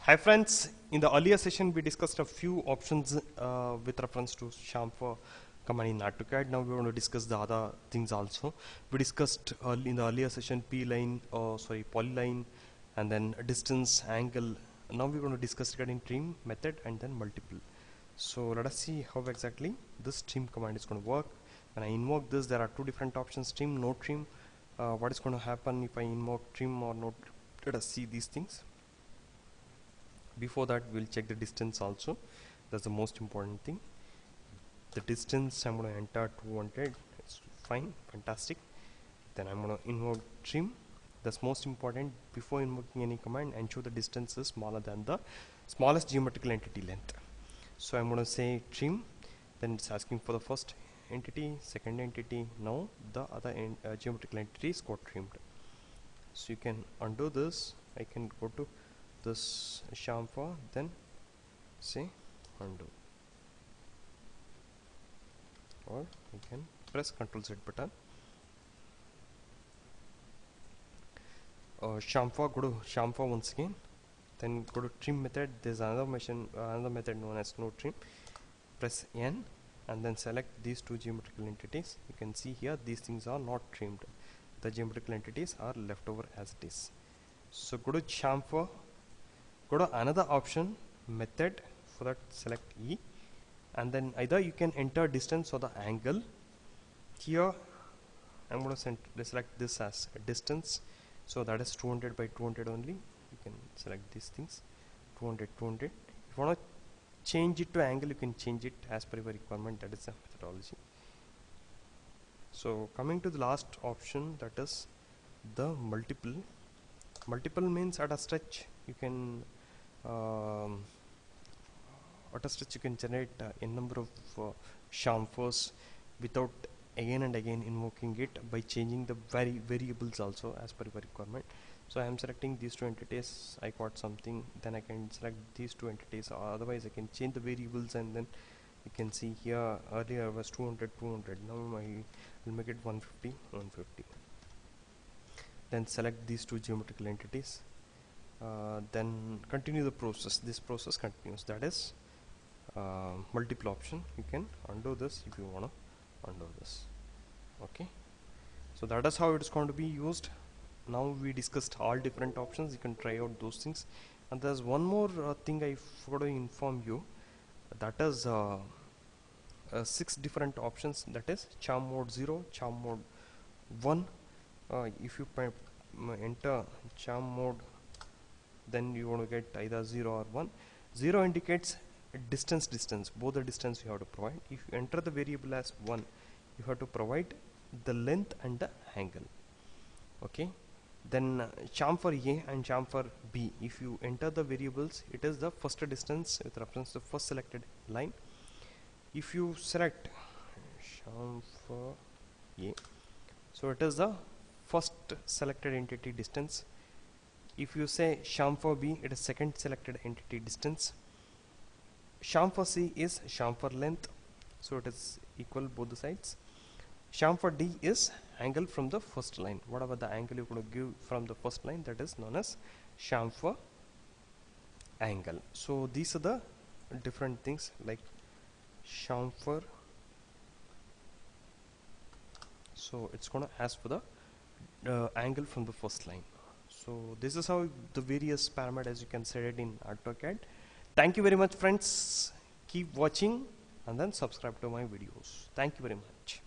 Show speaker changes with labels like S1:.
S1: Hi friends, in the earlier session we discussed a few options with reference to chamfer command in AutoCAD. Now we want to discuss the other things also. We discussed in the earlier session polyline, and then distance, angle. Now we're going to discuss regarding trim method and then multiple. So let us see how exactly this trim command is going to work. When I invoke this, there are two different options: trim, no trim. What is going to happen if I invoke trim or no? Let us see these things. Before that, we'll check the distance also. That's the most important thing. The distance I'm going to enter 200. It's fine, fantastic. Then I'm going to invoke trim. That's most important. Before invoking any command, ensure the distance is smaller than the smallest geometrical entity length. So I'm going to say trim. Then it's asking for the first entity, second entity. Now the other geometrical entity is got trimmed. So you can undo this. I can go to this chamfer, then say undo, or you can press Ctrl Z button. Chamfer, go to chamfer once again, then go to trim method. There's another method known as no trim. Press N and then select these two geometrical entities. You can see here these things are not trimmed. The geometrical entities are left over as it is. So go to chamfer. Go to another option, method. For that, select E, and then either you can enter distance or the angle. Here I'm going to select this as a distance, so that is 200 by 200 only. You can select these things, 200 200. If you want to change it to angle, you can change it as per your requirement. That is the methodology. So coming to the last option, that is the multiple. Multiple means at a stretch you can you can generate a number of chamfers without again and again invoking it by changing the variables also as per your requirement. So I am selecting these two entities. I got something, then I can select these two entities, or otherwise I can change the variables, and then you can see here earlier was 200 200. Now I will make it 150 150. Then select these two geometrical entities. Then continue the process. This process continues. That is multiple option. You can undo this if you want to undo this. Okay, so that is how it is going to be used. Now we discussed all different options. You can try out those things. And there's one more thing I forgot to inform you. That is 6 different options. That is charm mode 0, charm mode 1. If you enter charm mode, then you want to get either 0 or 1. 0 indicates distance, both the distance you have to provide. If you enter the variable as 1, you have to provide the length and the angle. Okay, then chamfer A and chamfer B, if you enter the variables, it is the first distance with reference to the first selected line. If you select chamfer A, so it is the first selected entity distance. If you say chamfer B, it is second selected entity distance. Chamfer C is chamfer length, so it is equal both the sides. Chamfer D is angle from the first line. Whatever the angle you're going to give from the first line, that is known as chamfer angle. So these are the different things like chamfer. So it's going to ask for the angle from the first line. So this is how the various parameters you can set it in AutoCAD. Thank you very much friends. Keep watching and then subscribe to my videos. Thank you very much.